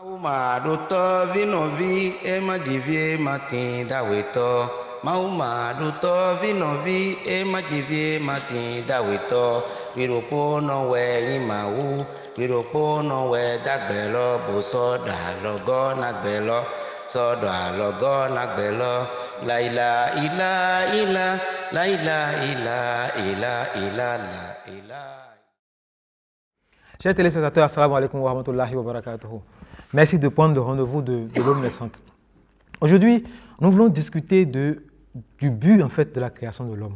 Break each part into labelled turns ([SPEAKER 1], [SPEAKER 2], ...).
[SPEAKER 1] Mauma duto vinovi e majivie matin daweto. Mauma duto vinovi e majivie matin daweto. Viropo no we imau. Viropo no we dagbelo boso da logo nagbelo. So da logo nagbelo. Laila ila ila. Laila ila ila ila la ila.
[SPEAKER 2] Chers téléspectateurs, assalamu alaikum wa rahmatullahi wa barakatuhu. Merci de prendre le rendez-vous de l'homme naissante. Aujourd'hui, nous voulons discuter du but en fait de la création de l'homme.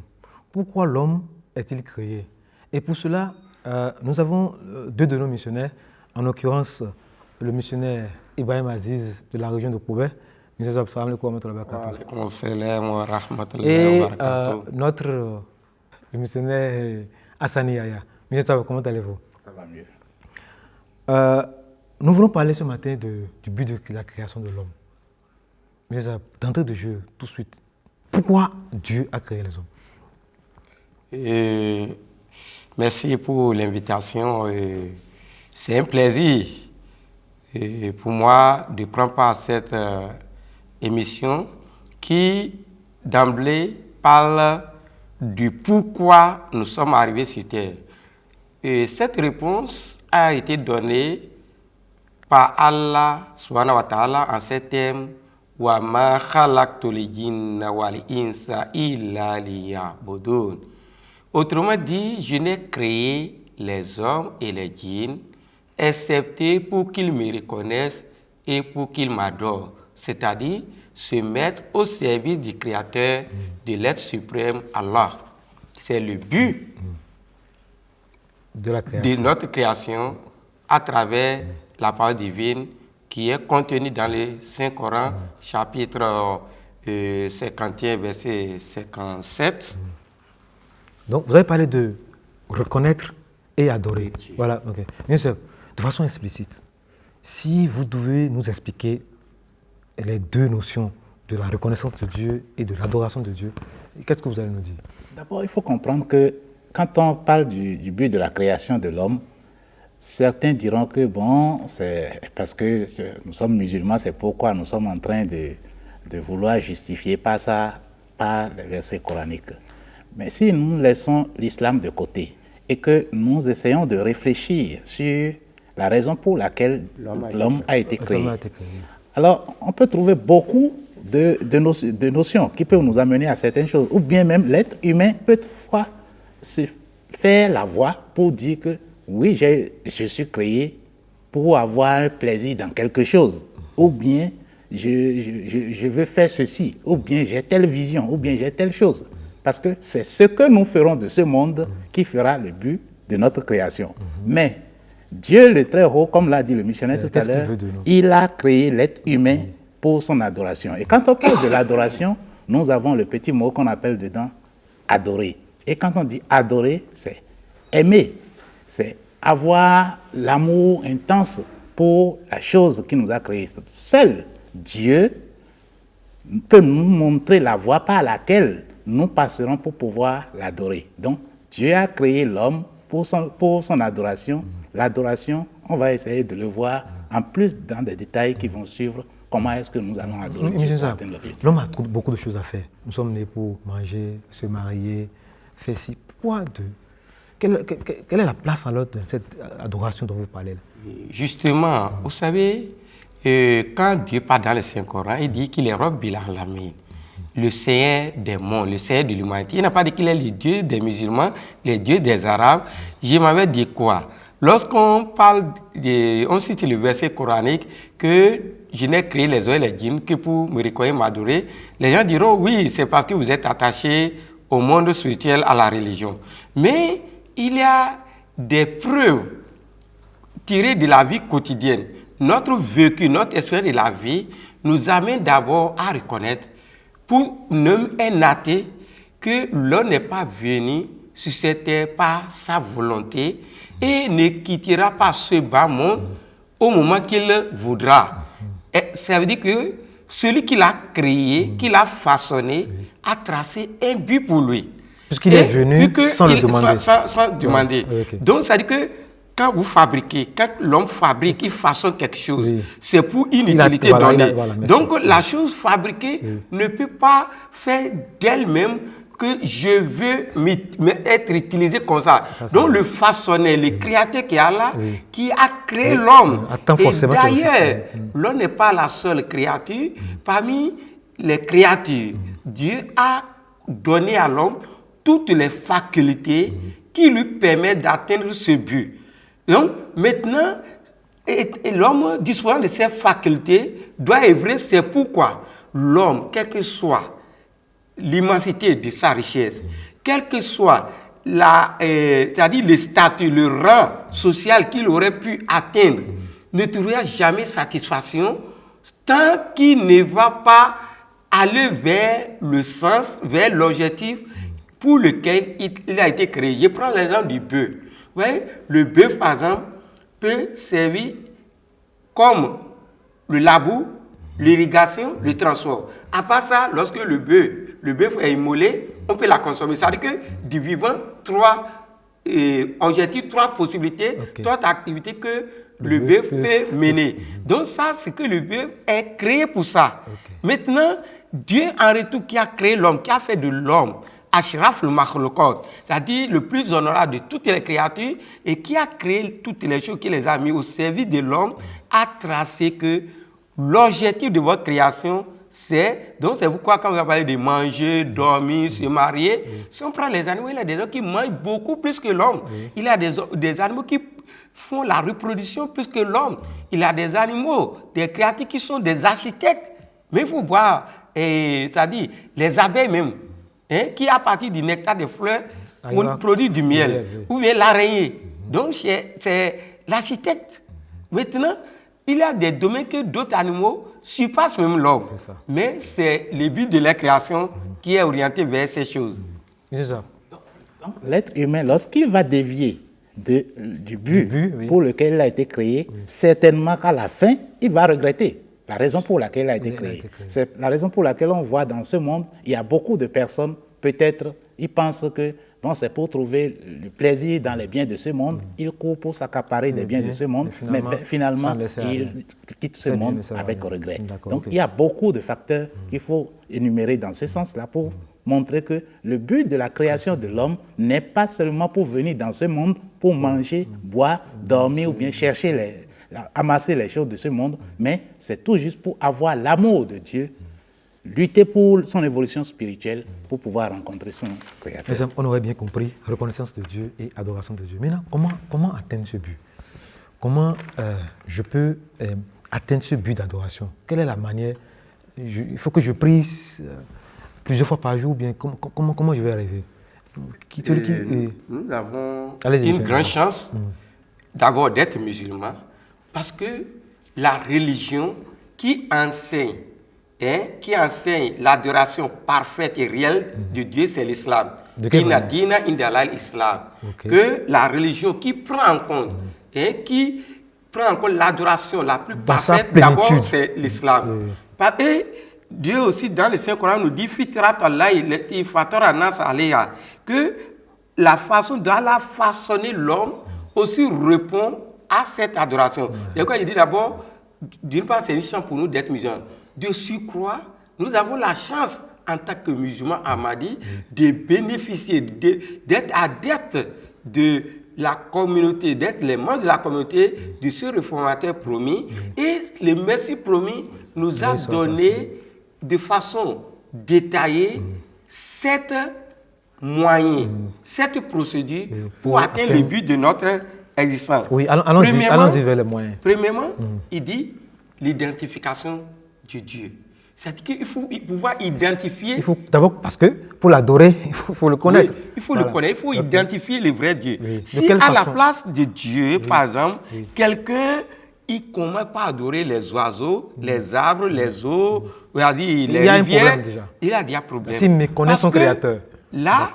[SPEAKER 2] Pourquoi l'homme est-il créé? Et pour cela, nous avons deux de nos missionnaires, en l'occurrence le missionnaire Ibrahim Aziz de la région de Kobe. Et notre missionnaire Hassani Yaya. Comment allez-vous?
[SPEAKER 3] Ça va mieux.
[SPEAKER 2] Nous voulons parler ce matin du but de la création de l'homme. D'entrée de jeu, tout de suite, pourquoi Dieu a créé les hommes?
[SPEAKER 4] Merci pour l'invitation. C'est un plaisir pour moi de prendre part à cette émission qui, d'emblée, parle du pourquoi nous sommes arrivés sur Terre. Et cette réponse a été donnée par Allah subhanahu wa ta'ala en ces termes wa ma khalaqtul jinna wal insa illa liya'budun. Autrement dit, je n'ai créé les hommes et les djinns excepté pour qu'ils me reconnaissent et pour qu'ils m'adorent, c'est-à-dire se mettre au service du Créateur, de l'être suprême Allah. C'est le but de notre création à travers la parole divine qui est contenue dans le Saint-Coran, chapitre 51, verset 57.
[SPEAKER 2] Donc, vous avez parlé de reconnaître et adorer. Voilà, ok. Bien sûr, de façon explicite, si vous devez nous expliquer les deux notions de la reconnaissance de Dieu et de l'adoration de Dieu, qu'est-ce que vous allez nous dire?
[SPEAKER 3] D'abord, il faut comprendre que quand on parle du but de la création de l'homme, certains diront que bon, c'est parce que nous sommes musulmans, c'est pourquoi nous sommes en train de vouloir justifier par ça, par les versets coraniques. Mais si nous laissons l'islam de côté et que nous essayons de réfléchir sur la raison pour laquelle l'homme a été créé, alors on peut trouver beaucoup de notions qui peuvent nous amener à certaines choses, ou bien même l'être humain peut toutefois se faire la voix pour dire que oui, je suis créé pour avoir un plaisir dans quelque chose, ou bien je veux faire ceci, ou bien j'ai telle vision, ou bien j'ai telle chose. Parce que c'est ce que nous ferons de ce monde qui fera le but de notre création. Mais Dieu le Très-Haut, comme l'a dit le missionnaire tout à l'heure, il a créé l'être humain pour son adoration. Et quand on parle de l'adoration, nous avons le petit mot qu'on appelle dedans adorer. Et quand on dit adorer, c'est aimer, c'est avoir l'amour intense pour la chose qui nous a créés. Seul Dieu peut nous montrer la voie par laquelle nous passerons pour pouvoir l'adorer. Donc, Dieu a créé l'homme pour son adoration. L'adoration, on va essayer de le voir en plus dans des détails qui vont suivre. Comment est-ce que nous allons adorer Dieu?
[SPEAKER 2] L'homme a beaucoup de choses à faire. Nous sommes nés pour manger, se marier, faire ci. Pourquoi quelle est la place alors de cette adoration dont vous parlez là?
[SPEAKER 4] Justement, vous savez, quand Dieu parle dans le Saint-Coran, il dit qu'il est Rabbil Alamin, le Seigneur des mondes, le Seigneur de l'humanité. Il n'a pas dit qu'il est le Dieu des musulmans, le Dieu des Arabes. Je m'avais dit quoi? Lorsqu'on parle, on cite le verset coranique que je n'ai créé les hommes et les djinns que pour me reconnaître, m'adorer, les gens diront oui, c'est parce que vous êtes attachés au monde spirituel, à la religion. Mais il y a des preuves tirées de la vie quotidienne. Notre vécu, notre expérience de la vie nous amène d'abord à reconnaître pour un athée que l'homme n'est pas venu sur cette terre par sa volonté et ne quittera pas ce bas monde au moment qu'il voudra. Et ça veut dire que celui qui l'a créé, qui l'a façonné, a tracé un but pour lui.
[SPEAKER 2] Puisqu'il est venu sans le demander.
[SPEAKER 4] Sans demander.
[SPEAKER 2] Ouais, okay.
[SPEAKER 4] Donc ça veut dire que quand vous fabriquez, quand l'homme fabrique, il façonne quelque chose,
[SPEAKER 2] Oui.
[SPEAKER 4] c'est pour une
[SPEAKER 2] Il a-
[SPEAKER 4] utilité
[SPEAKER 2] voilà,
[SPEAKER 4] donnée.
[SPEAKER 2] voilà, merci.
[SPEAKER 4] Donc la chose fabriquée ne peut pas faire d'elle-même que je veux être utilisé comme ça. Donc le façonneur, le créateur qui est là, qui a créé l'homme.
[SPEAKER 2] Attends
[SPEAKER 4] Et
[SPEAKER 2] forcément quelque chose.
[SPEAKER 4] d'ailleurs, l'homme n'est pas la seule créature. Parmi les créatures, Dieu a donné à l'homme toutes les facultés qui lui permettent d'atteindre ce but. Donc maintenant, et l'homme disposant de ces facultés doit œuvrer. C'est pourquoi l'homme, quel que soit l'immensité de sa richesse, quel que soit c'est-à-dire le statut, le rang social qu'il aurait pu atteindre, ne trouvera jamais satisfaction tant qu'il ne va pas aller vers le sens, vers l'objectif pour lequel il a été créé. Je prends l'exemple du bœuf. Vous voyez, le bœuf, par exemple, peut servir comme le labour, l'irrigation, le transport. À part ça, lorsque le bœuf est immolé, on peut la consommer. Ça veut dire que du vivant, trois objectifs, trois possibilités, trois activités que le bœuf peut mener. Donc ça, c'est que le bœuf est créé pour ça. Maintenant, Dieu en retour qui a créé l'homme, qui a fait de l'homme Ashraf le Makhlukot, c'est-à-dire le plus honorable de toutes les créatures, et qui a créé toutes les choses, qui les a mis au service de l'homme, a tracé que l'objectif de votre création, donc c'est pourquoi quand vous avez parlé de manger, dormir, se marier, si on prend les animaux, il y a des gens qui mangent beaucoup plus que l'homme. Il y a des animaux qui font la reproduction plus que l'homme. Il y a des animaux, des créatures qui sont des architectes. Mais il faut voir, c'est-à-dire les abeilles même, qui à partir du nectar des fleurs produisent du miel, ou bien l'araignée. Donc c'est l'architecte. Maintenant, il y a des domaines que d'autres animaux surpassent même l'homme. Mais c'est le but de la création qui est orienté vers ces choses.
[SPEAKER 2] C'est ça.
[SPEAKER 3] Donc, l'être humain, lorsqu'il va dévier du but pour lequel il a été créé, certainement qu'à la fin, il va regretter la raison pour laquelle il a été créé. C'est la raison pour laquelle on voit dans ce monde, il y a beaucoup de personnes, peut-être, ils pensent que bon, c'est pour trouver le plaisir dans les biens de ce monde, ils courent pour s'accaparer des biens de ce monde, mais finalement, ils quittent ce monde avec regret. Donc, il y a beaucoup de facteurs qu'il faut énumérer dans ce sens-là pour montrer que le but de la création de l'homme n'est pas seulement pour venir dans ce monde, pour manger, boire, dormir ou bien chercher amasser les choses de ce monde, mais c'est tout juste pour avoir l'amour de Dieu, lutter pour son évolution spirituelle, pour pouvoir rencontrer son Créateur.
[SPEAKER 2] On aurait bien compris, reconnaissance de Dieu et adoration de Dieu. Maintenant, comment atteindre ce but? Comment je peux atteindre ce but d'adoration? Quelle est la manière? Il faut que je prie plusieurs fois par jour, ou bien comment je vais arriver?
[SPEAKER 4] Nous avons une grande chance d'abord d'être musulmans, parce que la religion qui enseigne l'adoration parfaite et réelle de Dieu, c'est l'islam. Inna dina indallah l'islam. Que la religion qui prend en compte l'adoration la plus parfaite, d'abord c'est l'islam. Parce que Dieu aussi dans le Saint-Coran nous dit que la façon d'Allah façonner l'homme aussi répond à cette adoration. C'est pourquoi il dit d'abord, d'une part, c'est une chance pour nous d'être musulmans. De surcroît, nous avons la chance en tant que musulmans ahmadis de bénéficier, d'être adeptes de la communauté, d'être les membres de la communauté de ce réformateur promis. Et le Messie promis nous a donné de façon détaillée 7 moyens, 7 procédures pour atteindre le but de notre existence.
[SPEAKER 2] Oui, allons-y vers les moyens.
[SPEAKER 4] Premièrement, il dit l'identification de Dieu. C'est-à-dire qu'il faut pouvoir identifier.
[SPEAKER 2] Il faut d'abord, parce que pour l'adorer, il faut le connaître.
[SPEAKER 4] Oui, il faut le connaître, il faut identifier le vrai Dieu. Si à la place de Dieu, par exemple, quelqu'un il commence par adorer les oiseaux, les arbres, les eaux, les rivières, il a déjà un problème.
[SPEAKER 2] S'il méconnaît son créateur.
[SPEAKER 4] Là,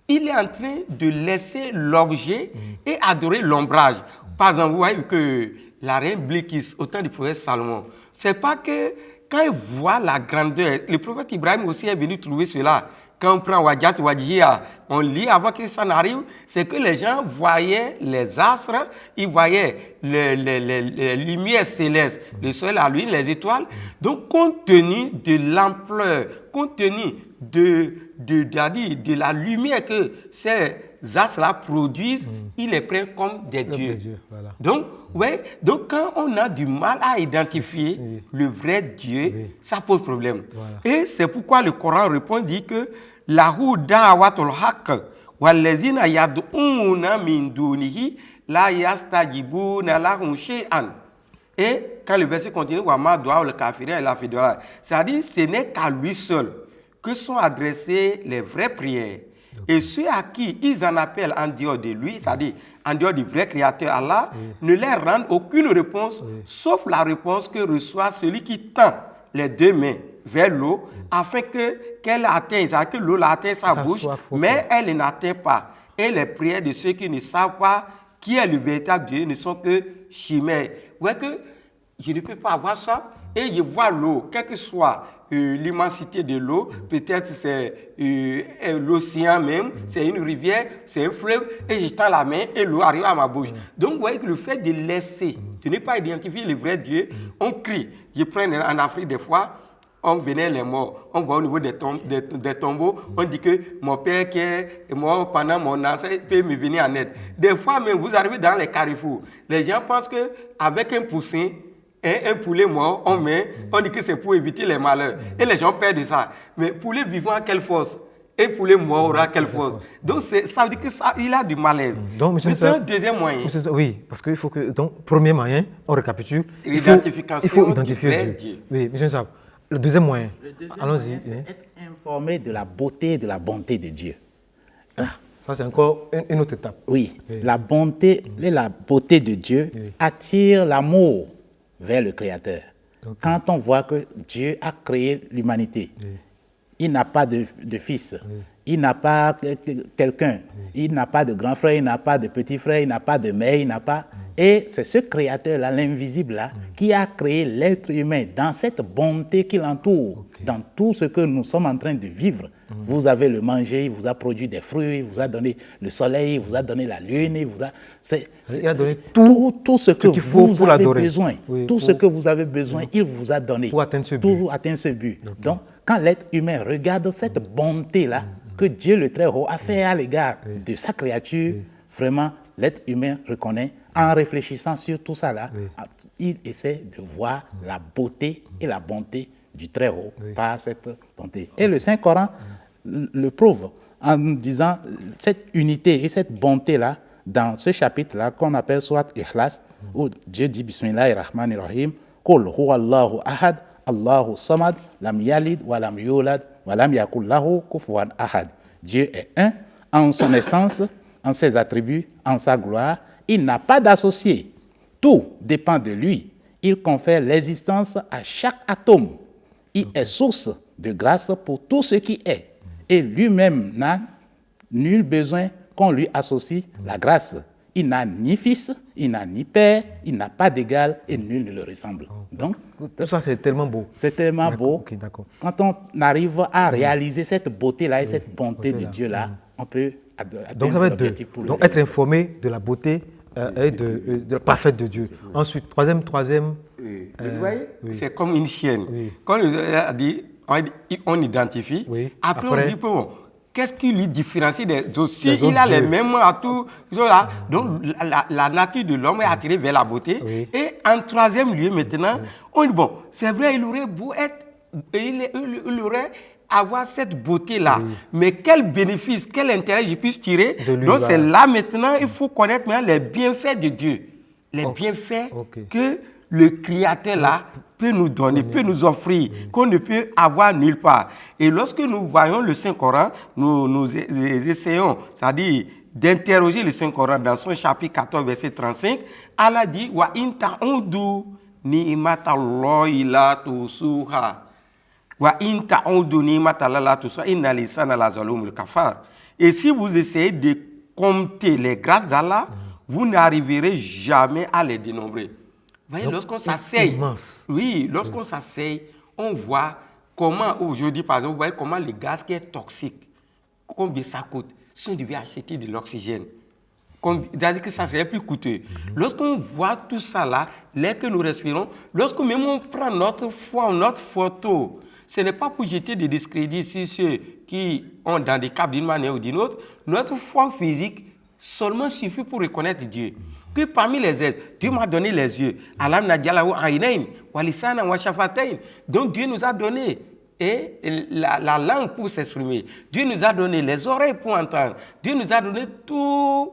[SPEAKER 4] il est en train de laisser l'objet et adorer l'ombrage. Par exemple, vous voyez que la reine Blikis, au temps du prophète Salomon, c'est pas que quand il voit la grandeur, le prophète Ibrahim aussi est venu trouver cela. Quand on prend Wadjat Wadjia, on lit avant que ça n'arrive, c'est que les gens voyaient les astres, ils voyaient les lumières célestes, le soleil, la lune, les étoiles. Donc, compte tenu de l'ampleur, compte tenu de la lumière que ces astres-là produisent, ils les prennent comme des dieux.
[SPEAKER 2] Voilà.
[SPEAKER 4] Donc, quand on a du mal à identifier le vrai Dieu, ça pose problème.
[SPEAKER 2] Voilà.
[SPEAKER 4] Et c'est pourquoi le Coran répond, dit que lahu da'watul haqq wallazina yad'una min dunihi la yastajibuna lahum shay'an. Et quand le verset continue, wama do'a le kafirin et la fidora, c'est-à-dire ce n'est qu'à lui seul que sont adressées les vraies prières. Et ceux à qui ils en appellent en dehors de lui, c'est-à-dire en dehors du vrai créateur Allah, ne leur rendent aucune réponse, sauf la réponse que reçoit celui qui tend les deux mains vers l'eau, afin qu'elle atteigne, c'est-à-dire que l'eau atteint sa bouche, mais elle n'atteint pas. Et les prières de ceux qui ne savent pas qui est le véritable Dieu ne sont que chimères. Vous voyez que je ne peux pas avoir ça, et je vois l'eau, quelle que soit l'immensité de l'eau, peut-être c'est l'océan même, c'est une rivière, c'est un fleuve, et je tends la main et l'eau arrive à ma bouche. Donc vous voyez que le fait de laisser, de ne pas identifier le vrai Dieu, on crie. Je prends en Afrique des fois, on venait les morts, on va au niveau des tombeaux, on dit que mon père qui est mort pendant mon ancêtre peut me venir en aide. Des fois même, vous arrivez dans les carrefours, les gens pensent qu'avec un poussin, un poulet mort, on met, on dit que c'est pour éviter les malheurs. Et les gens perdent de ça. Mais poulet vivant a quelle force? Et poulet mort aura quelle force? Donc ça veut dire qu'il a du malaise. C'est un deuxième moyen.
[SPEAKER 2] Oui, parce qu'il faut que, donc, premier moyen, on récapitule, il faut identifier Dieu. Oui, monsieur Sab, le deuxième moyen, allons-y.
[SPEAKER 3] C'est être informé de la beauté et de la bonté de Dieu.
[SPEAKER 2] Ça, c'est encore une autre étape.
[SPEAKER 3] Oui, la bonté et la beauté de Dieu attirent l'amour vers le Créateur. Okay. Quand on voit que Dieu a créé l'humanité, il n'a pas de fils, il n'a pas quelqu'un, il n'a pas de grand frère, il n'a pas de petit frère, il n'a pas de mère, il n'a pas... Et c'est ce Créateur-là, l'invisible-là, qui a créé l'être humain dans cette bonté qui l'entoure, dans tout ce que nous sommes en train de vivre. Vous avez le manger, il vous a produit des fruits, il vous a donné le soleil, il vous a donné la lune, il
[SPEAKER 2] a donné tout
[SPEAKER 3] ce que vous avez besoin.
[SPEAKER 2] Oui,
[SPEAKER 3] tout ce que vous avez besoin, il vous a donné.
[SPEAKER 2] Pour atteindre
[SPEAKER 3] ce but. Donc, quand l'être humain regarde cette bonté-là que Dieu le Très-Haut a fait à l'égard de sa créature, vraiment, l'être humain reconnaît, en réfléchissant sur tout ça là, il essaie de voir la beauté et la bonté du Très-Haut par cette bonté. Et le Saint-Coran le prouve en disant cette unité et cette bonté-là, dans ce chapitre-là qu'on appelle Surat Ikhlas, où Dieu dit Bismillahirrahmanirrahim, Qul huwa Allahu ahad, Allahu samad, lam yalid wa lam yulad wa lam yakul lahu kufuwan ahad. Dieu est un en son essence, en ses attributs, en sa gloire. Il n'a pas d'associé. Tout dépend de lui. Il confère l'existence à chaque atome. Il est source de grâce pour tout ce qui est. Et lui-même n'a nul besoin qu'on lui associe la grâce. Il n'a ni fils, il n'a ni père, il n'a pas d'égal et nul ne le ressemble. Donc,
[SPEAKER 2] tout ça, c'est tellement beau.
[SPEAKER 3] C'est tellement beau.
[SPEAKER 2] Okay,
[SPEAKER 3] quand on arrive à réaliser cette beauté-là et cette bonté de Dieu-là, on peut atteindre
[SPEAKER 2] donc, ça va être
[SPEAKER 3] l'objectif pour
[SPEAKER 2] donc être informé de la beauté et de la parfaite de Dieu. Ensuite, troisième.
[SPEAKER 4] Vous voyez, c'est comme une chienne. Quand on dit, on identifie. Après, on dit, bon, qu'est-ce qui lui différencie des autres? Si il a les mêmes atouts, donc la nature de l'homme est attirée vers la beauté. Et en troisième lieu, maintenant, on dit, bon, c'est vrai, il aurait beau être, il aurait avoir cette beauté-là. Mais quel bénéfice, quel intérêt je puisse tirer? Donc c'est là maintenant, il faut connaître maintenant les bienfaits de Dieu. Les bienfaits que le Créateur là peut nous donner, peut nous offrir, qu'on ne peut avoir nulle part. Et lorsque nous voyons le Saint-Coran, nous essayons, c'est-à-dire d'interroger le Saint-Coran dans son chapitre 14, verset 35, Allah dit « Wa in ta'udu ni'matallahi la tusuha » Et si vous essayez de compter les grâces d'Allah, vous n'arriverez jamais à les dénombrer. Vous voyez, lorsqu'on s'asseye, lorsqu'on s'asseye, on voit comment, aujourd'hui par exemple, vous voyez comment le gaz qui est toxique, combien ça coûte. si on devait acheter de l'oxygène, c'est-à-dire que ça serait plus coûteux. Lorsqu'on voit tout ça là, l'air que nous respirons, lorsque même on prend notre foi, notre photo, ce n'est pas pour jeter des discrédits sur ceux qui ont dans des cas d'une manière ou d'une autre. Notre foi physique seulement suffit pour reconnaître Dieu. Que parmi les êtres, Dieu m'a donné les yeux. Alam nadjalahu aynayn wa lisanan wa shafatayn. Donc Dieu nous a donné la langue pour s'exprimer. Dieu nous a donné les oreilles pour entendre. Dieu nous a donné tous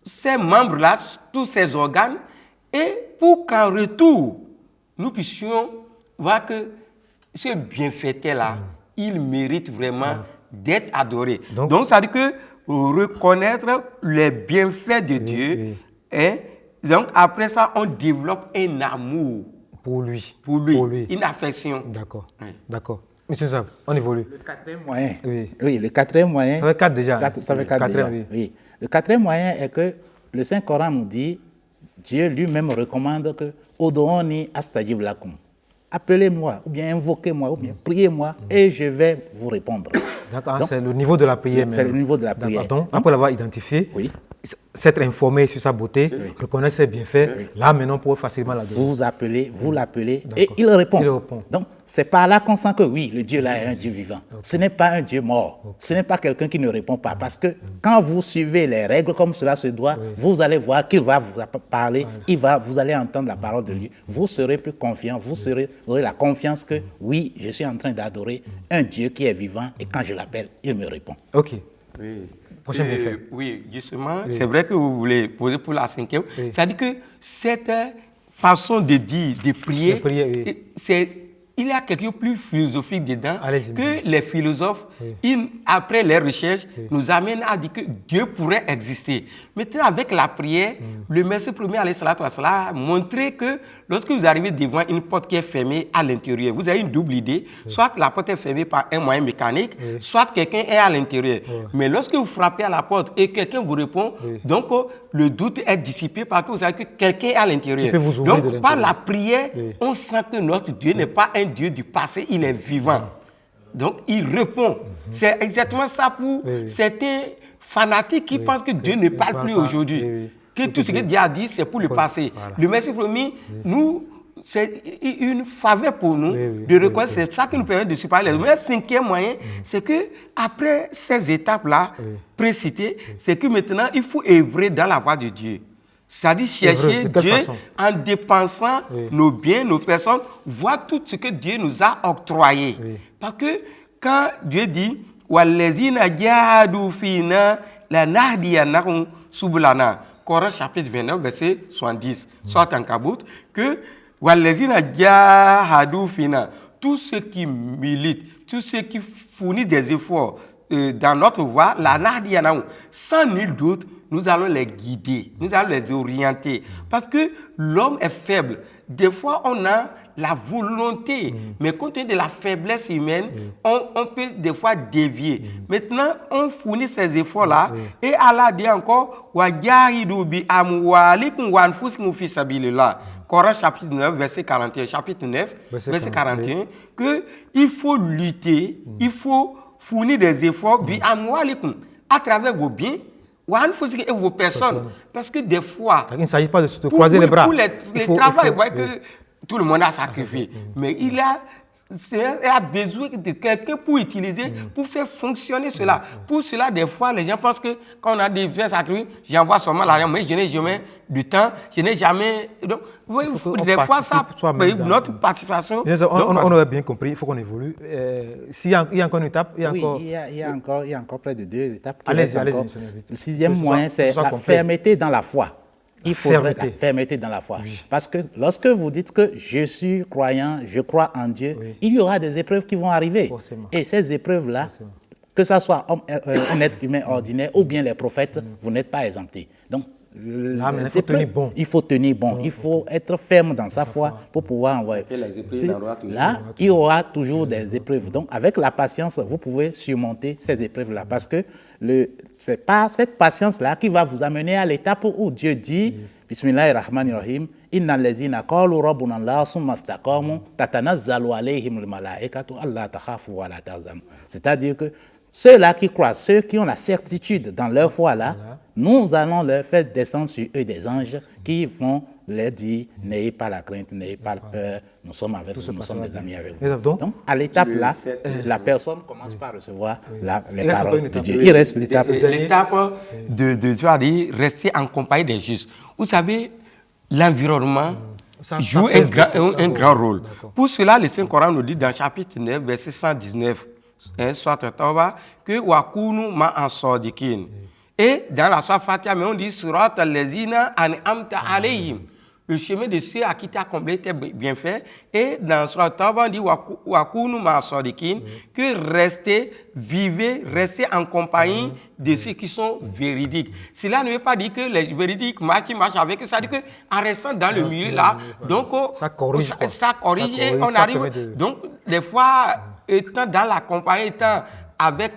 [SPEAKER 4] ces membres-là, tous ces organes, et pour qu'en retour, nous puissions voir que ce bienfaiteur-là, il mérite vraiment d'être adoré. Donc, ça veut dire que reconnaître les bienfaits de Dieu, donc après ça, on développe un amour pour lui. Une affection.
[SPEAKER 2] D'accord. D'accord. Monsieur Zab, on évolue.
[SPEAKER 3] Le quatrième moyen. Oui, le quatrième moyen.
[SPEAKER 2] Ça fait 4 déjà.
[SPEAKER 3] Ça fait 4 déjà. Oui. Le quatrième moyen est que le Saint-Coran nous dit, Dieu lui-même recommande que Odooni astajib lakum. Appelez-moi, ou bien invoquez-moi, ou bien priez-moi, et je vais vous répondre.
[SPEAKER 2] D'accord, c'est le niveau de la prière.
[SPEAKER 3] C'est le niveau de la prière.
[SPEAKER 2] Donc, après l'avoir identifié, s'être informé sur sa beauté, reconnaître ses bienfaits, là maintenant, on pourrait facilement l'adorer.
[SPEAKER 3] Vous l'appelez, et il répond. Donc, c'est par là qu'on sent que oui, le Dieu là est un Dieu vivant. Ce n'est pas un Dieu mort. Ce n'est pas quelqu'un qui ne répond pas. Parce que quand vous suivez les règles comme cela se doit, vous allez voir qu'il va vous parler, vous allez entendre la parole de lui. Vous serez plus confiant, vous aurez la confiance que oui, je suis en train d'adorer un Dieu qui est vivant et quand je l'appelle, il me répond.
[SPEAKER 2] Ok.
[SPEAKER 4] Oui.
[SPEAKER 2] Prochain bienfait.
[SPEAKER 4] Oui, justement, c'est vrai que vous voulez poser pour la cinquième. C'est-à-dire que cette façon de dire, de prier, il y a quelque chose de plus philosophique dedans que les philosophes, après les recherches, nous amènent à dire que Dieu pourrait exister. Maintenant, avec la prière, le Messie premier a montré que lorsque vous arrivez devant une porte qui est fermée à l'intérieur, vous avez une double idée. Soit la porte est fermée par un moyen mécanique, soit quelqu'un est à l'intérieur. Mais lorsque vous frappez à la porte et quelqu'un vous répond, donc le doute est dissipé parce que vous savez que quelqu'un est à l'intérieur. Donc, par la prière, on sent que notre Dieu n'est pas un Dieu du passé, il est vivant. Donc, il répond. C'est exactement ça pour certains fanatiques qui pensent que Dieu ne parle plus aujourd'hui. Que tout ce que Dieu a dit, c'est pour le passé. Le Messie premier, c'est une faveur pour nous de reconnaître. C'est ça qui nous permet de se parler. Mais le cinquième moyen, c'est que après ces étapes-là précitées, c'est que maintenant, il faut œuvrer dans la voie de Dieu. C'est-à-dire chercher Dieu en dépensant nos biens, nos personnes, voir tout ce que Dieu nous a octroyé. Parce que quand Dieu dit Walladhina jahadu fina lanahdiyannahum subulana, Coran chapitre 29, verset 70, soit en Kabout, que Walladhina jahadu fina, tous ceux qui militent, tous ceux qui fournissent des efforts dans notre voie, lanahdiyannahum, sans nul doute, nous allons les guider, nous allons les orienter. Parce que l'homme est faible. Des fois, on a la volonté, mais compte tenu de la faiblesse humaine, on peut des fois dévier. Maintenant, on fournit ces efforts-là, et Allah dit encore, وَجَاهِدُوا بِأَمْوَالِكُمْ وَأَنفُسِكُمْ فِي سَبِيلِ اللَّهِ. Coran chapitre 9, verset 41, chapitre 9, verset 41, qu'il faut lutter, il faut fournir des efforts, بِأَمْوَالِكُمْ, à travers vos biens, et vos personnes. Parce que des fois,
[SPEAKER 2] il ne s'agit pas de se croiser les bras.
[SPEAKER 4] Pour les travail, que tout le monde a sacrifié. Mais il a besoin de quelqu'un pour utiliser, pour faire fonctionner cela. Pour cela, des fois, les gens pensent que quand on a des faits sacrifiés, j'envoie seulement l'argent, mais je n'ai jamais du temps, je n'ai jamais... Donc, des fois, ça, notre participation...
[SPEAKER 2] On aurait bien compris, il faut qu'on évolue. S'il y a encore une étape, il
[SPEAKER 3] y a encore près de 2 étapes.
[SPEAKER 2] Allez-y.
[SPEAKER 3] Le 6e moyen, c'est la fermeté dans la foi. Il faudrait la fermeté dans la foi. Parce que lorsque vous dites que je suis croyant, je crois en Dieu, il y aura des épreuves qui vont arriver. Et ces épreuves-là, que ce soit un être humain ordinaire ou bien les prophètes, vous n'êtes pas exemptés. Donc, il faut tenir bon. Il faut être ferme dans sa foi pour pouvoir envoyer. Là, il y aura toujours des épreuves. Donc, avec la patience, vous pouvez surmonter ces épreuves-là. Parce que ce n'est pas cette patience-là qui va vous amener à l'étape où Dieu dit, Bismillahirrahmanirrahim, Inna allazina qalu rabbuna Allah summa istaqamu tatanazzalu alayhim al-malaikatu alla takhafu wa la tahzanu. C'est-à-dire que Ceux-là qui croient, ceux qui ont la certitude dans leur foi là, nous allons leur faire descendre sur eux des anges qui vont leur dire, n'ayez pas la crainte, n'ayez pas peur, nous sommes avec vous, nous sommes des amis avec vous. Donc, à l'étape là, la personne commence par recevoir les paroles de Dieu. Il reste l'étape.
[SPEAKER 4] L'étape tu vas dire, rester en compagnie des justes. Vous savez, l'environnement joue un grand rôle. Pour cela, le Saint-Coran nous dit dans chapitre 9, verset 119, soit que wakunu ma ansodikin. Et dans la Sourate Fatiha, on dit surat al-lazina an'amta alayhim. Le chemin de ceux à qui tu as comblé tes bienfaits. Et dans la Sourate Tawbah, on dit wakunu ma ansodikin, que vivez, restez en compagnie de ceux qui sont véridiques. Cela ne veut pas dire que les véridiques marchent avec eux, ça veut dire qu'en restant dans le milieu là, donc
[SPEAKER 2] ça corrige.
[SPEAKER 4] Ça corrige et on arrive. Donc, des fois, étant dans la compagnie, étant avec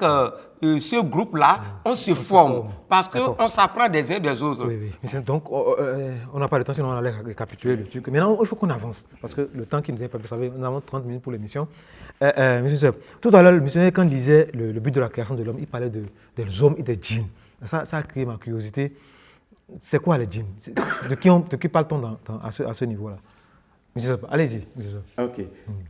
[SPEAKER 4] ce groupe-là, on se forme parce qu'on s'apprend des uns des autres.
[SPEAKER 2] Oui. Donc, on n'a pas le temps, sinon on allait récapituler le truc. Maintenant, il faut qu'on avance parce que le temps qui nous est pas, vous savez, nous avons 30 minutes pour l'émission. Monsieur Seb, tout à l'heure, le missionnaire, quand il disait le but de la création de l'homme, il parlait des hommes et des djinns. Ça a créé ma curiosité. C'est quoi les djinns? De qui parle-t-on à ce niveau-là? Monsieur Seb, allez-y.
[SPEAKER 4] Ok.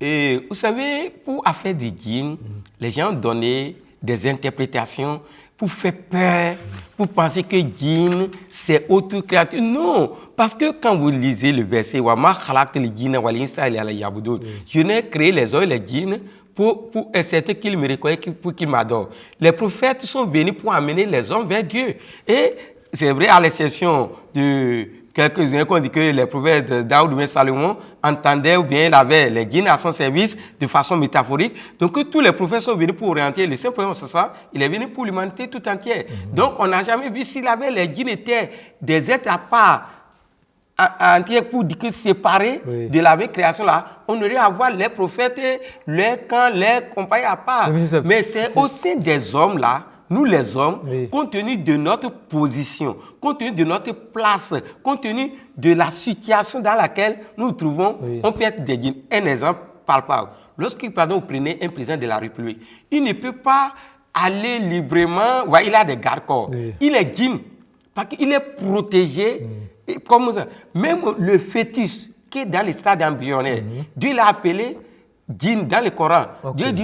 [SPEAKER 4] Et vous savez, pour affaire des djinns, les gens ont donné des interprétations pour faire peur, pour penser que djinn, c'est autre créature. Non, parce que quand vous lisez le verset, je n'ai créé les hommes et les djinns pour accepter qu'ils me reconnaissent, pour qu'ils m'adorent. Les prophètes sont venus pour amener les hommes vers Dieu. Et c'est vrai, à l'exception de quelques-uns qui ont dit que les prophètes Daoud ou Salomon entendaient ou bien il avait les djinns à son service de façon métaphorique. Donc tous les prophètes sont venus pour orienter. Le Saint-Prophète, c'est ça, il est venu pour l'humanité tout entière. Donc on n'a jamais vu s'il avait les djinns étaient des êtres à part entiers pour dire que séparés de la vraie création là, on aurait à voir les prophètes, les camps, les compagnies à part. Mais c'est au sein des hommes là. Nous les hommes, compte tenu de notre position, compte tenu de notre place, compte tenu de la situation dans laquelle nous nous trouvons, on peut être des djinns. Un exemple palpable. Lorsque, vous prenez un président de la République, il ne peut pas aller librement, il a des gardes-corps. Il est djinn, parce qu'il est protégé. Et comme ça. Même le fœtus qui est dans le stade embryonnaire, Dieu l'a appelé djinn dans le Coran. Dieu dit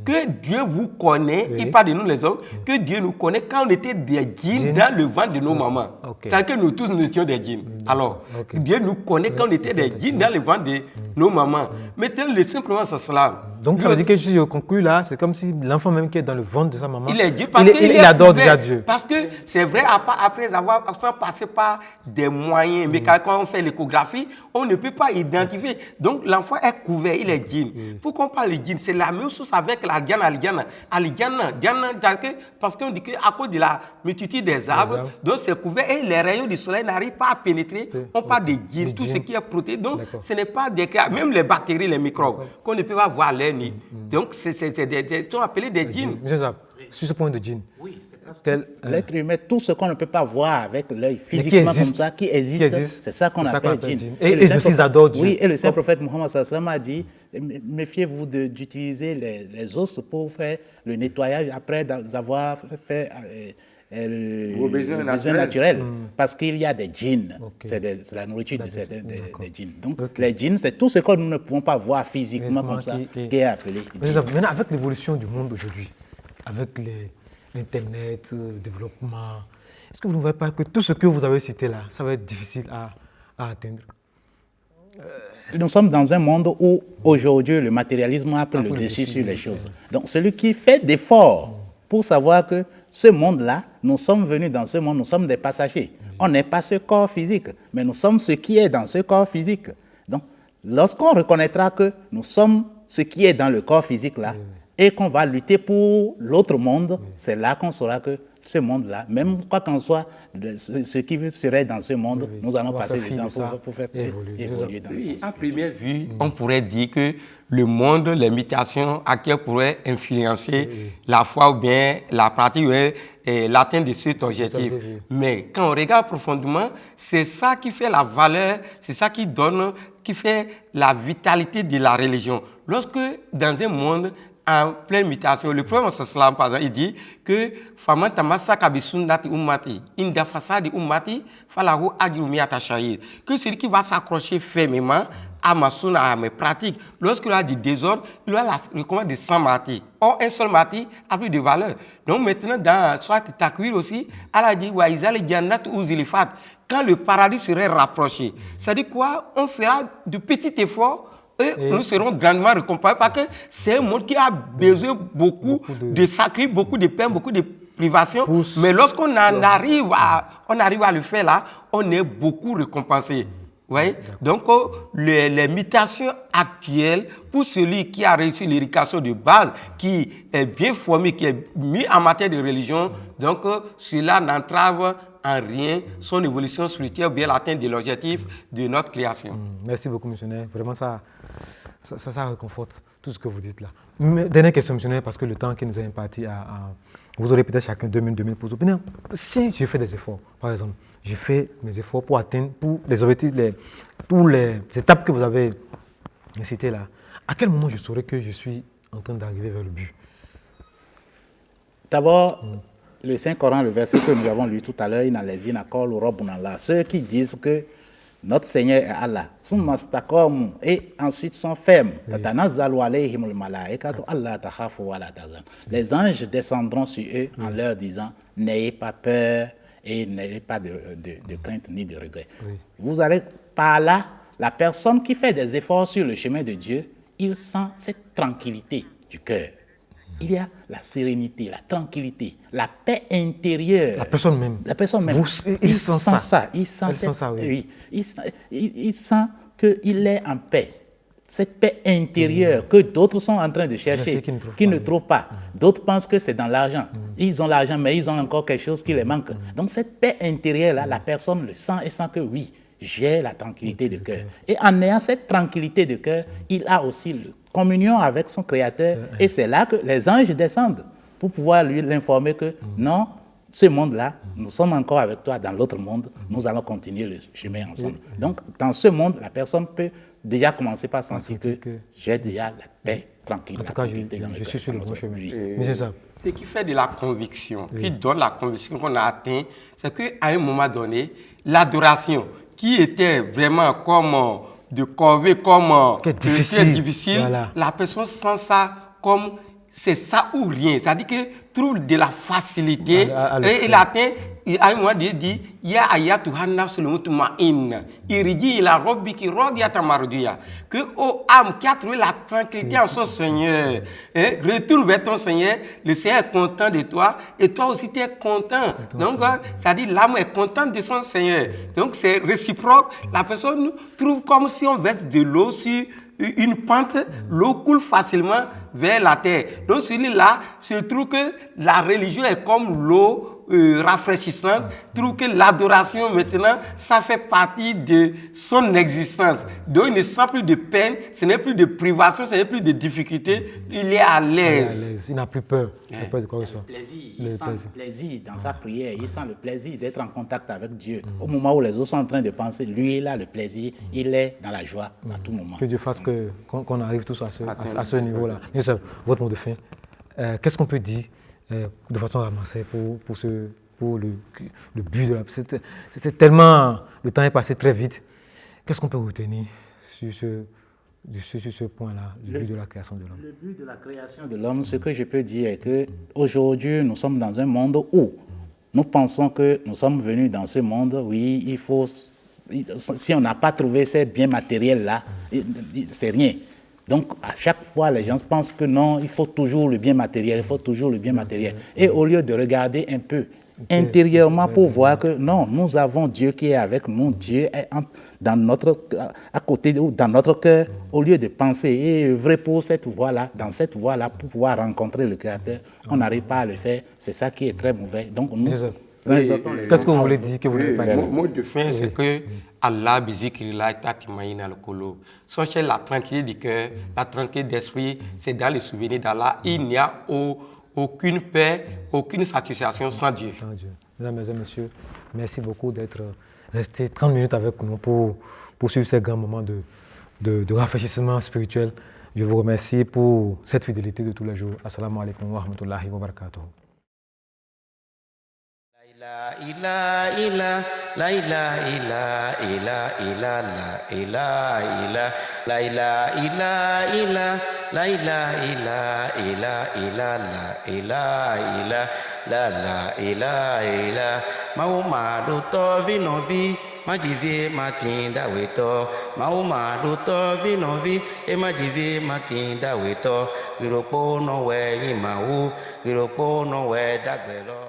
[SPEAKER 4] que Dieu vous connaît, il parle de nous les hommes, que Dieu nous connaît quand on était des djinns dans le ventre de nos mamans. C'est que nous tous nous étions des djinns. Alors, Dieu nous connaît quand on était des djinns dans le ventre de nos mamans. Maintenant, le simplement c'est cela.
[SPEAKER 2] Donc ça veut dire que si je conclue là, c'est comme si l'enfant même qui est dans le ventre de sa maman,
[SPEAKER 4] il est Dieu parce qu'il
[SPEAKER 2] adore déjà Dieu.
[SPEAKER 4] Parce que c'est vrai, après avoir passé par des moyens, mais quand on fait l'échographie, on ne peut pas identifier. Donc l'enfant est couvert, il est djinn. Pourquoi on parle de djinn? C'est la même chose avec la Diana. Parce qu'on dit qu'à cause de la multitude des arbres, donc c'est couvert et les rayons du soleil n'arrivent pas à pénétrer. On parle de djinn, tout ce qui est protégé. Donc ce n'est pas des cas, même les bactéries, les microbes, qu'on ne peut pas voir l'air ni. Donc c'est sont appelés des djinns.
[SPEAKER 2] Sur ce point de djinn.
[SPEAKER 3] Oui, l'être humain, tout ce qu'on ne peut pas voir avec l'œil physiquement comme ça, qui existe, c'est ça qu'on appelle djinn.
[SPEAKER 2] Et les aussi adorent Dieu.
[SPEAKER 3] Oui, et le Saint-Prophète Mohammed sallam a dit, méfiez-vous d'utiliser les os pour faire le nettoyage après avoir fait
[SPEAKER 4] vos besoins
[SPEAKER 3] naturels. Parce qu'il y a des djinns. C'est la nourriture des djinns. Donc les djinns, c'est tout ce que nous ne pouvons pas voir physiquement comme ça, qui est appelé djinn.
[SPEAKER 2] Maintenant, avec l'évolution du monde aujourd'hui, avec l'Internet, le développement, est-ce que vous ne voyez pas que tout ce que vous avez cité là, ça va être difficile à atteindre?
[SPEAKER 3] Nous sommes dans un monde où aujourd'hui le matérialisme a pris le dessus sur les choses. Donc celui qui fait d'efforts pour savoir que ce monde-là, nous sommes venus dans ce monde, nous sommes des passagers. On n'est pas ce corps physique, mais nous sommes ce qui est dans ce corps physique. Donc lorsqu'on reconnaîtra que nous sommes ce qui est dans le corps physique là, et qu'on va lutter pour l'autre monde, c'est là qu'on saura que ce monde-là, même quoi qu'en soit, ce qui serait dans ce monde, nous allons passer le temps pour faire évoluer dans le monde.
[SPEAKER 4] À première vue, on pourrait dire que le monde, les mutations actuelles pourraient influencer la foi ou bien la pratique l'atteinte de cet objectif.
[SPEAKER 2] oui.
[SPEAKER 4] Mais quand on regarde profondément, c'est ça qui fait la valeur, c'est ça qui donne, qui fait la vitalité de la religion. Lorsque dans un monde en pleine mutation, le prophète sallam, par exemple, il dit que faman tamassaka bi sunnati ummati inda fasadi ummati falahu ajru miyata shahid, que celui qui va s'accrocher fermement à ma sunna, à mes pratiques, lorsqu'il a du désordre, il a la recommande de 100 martyrs. Or, un seul martyr a plus de valeur. Donc maintenant, dans Surat Takwir aussi, Allah dit wa izal jannat uzilifat, quand le paradis serait rapproché. C'est-à-dire quoi? On fera de petits efforts et nous serons grandement récompensés parce que c'est un monde qui a besoin beaucoup de sacrifices, beaucoup de peine, beaucoup de privations. Mais lorsqu'on arrive à le faire là, on est beaucoup récompensé. Ouais. Donc, les mutations actuelles, pour celui qui a réussi l'éducation de base, qui est bien formé, qui est mis en matière de religion, donc cela n'entrave en rien son évolution spirituelle, bien l'atteinte de l'objectif de notre création.
[SPEAKER 2] Merci beaucoup, missionnaire. Vraiment, ça réconforte tout ce que vous dites là. Mais, dernière question, missionnaire, parce que le temps qui nous est imparti, vous aurez peut-être chacun 2 minutes pour vous opiner. Si je fais des efforts, par exemple, je fais mes efforts pour atteindre pour les objectifs, pour les étapes que vous avez citées là, à quel moment je saurai que je suis en train d'arriver vers le but?
[SPEAKER 3] D'abord, le Saint-Coran, le verset que nous avons lu tout à l'heure, ceux qui disent que notre Seigneur est Allah, et ensuite sont fermes. Les anges descendront sur eux en leur disant, n'ayez pas peur et n'ayez pas de crainte ni de regret. Vous allez par là, la personne qui fait des efforts sur le chemin de Dieu, il sent cette tranquillité du cœur. Il y a la sérénité, la tranquillité, la paix intérieure.
[SPEAKER 2] La personne même.
[SPEAKER 3] La personne même.
[SPEAKER 2] Il sent ça.
[SPEAKER 3] Il sent
[SPEAKER 2] ça, oui.
[SPEAKER 3] Il sent qu'il est en paix. Cette paix intérieure que d'autres sont en train de chercher, qui ne trouvent pas. D'autres pensent que c'est dans l'argent. Ils ont l'argent, mais ils ont encore quelque chose qui les manque. Donc cette paix intérieure-là, la personne le sent et sent que oui, j'ai la tranquillité de cœur. Et en ayant cette tranquillité de cœur, il a aussi la communion avec son Créateur. Et c'est là que les anges descendent pour pouvoir lui l'informer que non, ce monde-là, nous sommes encore avec toi dans l'autre monde, nous allons continuer le chemin ensemble. Donc, dans ce monde, la personne peut déjà commencer par sentir que j'ai déjà la paix tranquille.
[SPEAKER 2] En tout cas, je suis sur le bon chemin.
[SPEAKER 3] C'est
[SPEAKER 2] ça.
[SPEAKER 4] Ce qui fait de la conviction, qui donne la conviction qu'on a atteint, c'est qu'à un moment donné, l'adoration, qui était vraiment comme de corvée, comme difficile, voilà. La personne sent ça comme c'est ça ou rien. C'est-à-dire que trouve de la facilité et il atteint, à un moment donné, il dit Ya ayatu hanafsul mutma'inna irji ila rabbiki radiyatan mardiya, que ô âme qui a trouvé la tranquillité en son Seigneur, retourne vers ton Seigneur, le Seigneur est content de toi et toi aussi tu es content. Donc c'est-à-dire l'âme est contente de son Seigneur. Donc c'est réciproque. La personne trouve comme si on verse de l'eau sur une pente, l'eau coule facilement vers la terre. Donc celui-là se trouve que la religion est comme l'eau rafraîchissante, trouve que l'adoration maintenant, ça fait partie de son existence. Donc il ne sent plus de peine, ce n'est plus de privation, ce n'est plus de difficulté, il est à l'aise.
[SPEAKER 2] Il n'a plus peur. Il n'a pas de quoi que ce soit.
[SPEAKER 3] Il sent le plaisir dans sa prière, il sent le plaisir d'être en contact avec Dieu. Au moment où les autres sont en train de penser, lui, il a le plaisir, il est dans la joie à tout moment.
[SPEAKER 2] Que Dieu fasse qu'on arrive tous à ce niveau-là. Votre mot de fin, qu'est-ce qu'on peut dire de façon ramassée pour le but de la... C'était tellement... Le temps est passé très vite. Qu'est-ce qu'on peut retenir sur ce point-là, le but de la création de l'homme?
[SPEAKER 3] Le but de la création de l'homme, ce que je peux dire est qu'aujourd'hui, nous sommes dans un monde où nous pensons que nous sommes venus dans ce monde, oui, il faut... Si on n'a pas trouvé ces biens matériels-là, c'est rien. Donc, à chaque fois, les gens pensent que non, il faut toujours le bien matériel, il faut toujours le bien matériel. Et au lieu de regarder un peu intérieurement pour voir que non, nous avons Dieu qui est avec nous, Dieu est à côté ou dans notre cœur, au lieu de penser et œuvrer pour cette voie-là, dans cette voie-là, pour pouvoir rencontrer le Créateur, on n'arrive pas à le faire. C'est ça qui est très mauvais. Donc, nous...
[SPEAKER 2] Qu'est-ce que vous voulez dire que vous n'avez pas dit?
[SPEAKER 4] Mon mot de fin, c'est que Allah la tranquillité du cœur, la tranquillité d'esprit, c'est dans les souvenirs d'Allah. Il n'y a aucune paix, aucune satisfaction sans Dieu.
[SPEAKER 2] Sans Dieu. Mesdames et messieurs, merci beaucoup d'être restés 30 minutes avec nous pour suivre ces grands moments de rafraîchissement spirituel. Je vous remercie pour cette fidélité de tous les jours. Assalamu alaikum wa rahmatullahi wa barakatuh.
[SPEAKER 1] La ilaha illa, la ilaha illa, illa illa, la ilaha illa, la ilaha illa, la ilaha illa, illa illa, la ilaha illa, la ilaha illa, Mahuma to vinovi, majivie matinda weto, Mahuma to vinovi, e majivie matinda weto, Viropo no we imahu, Viropo no we dagbelo.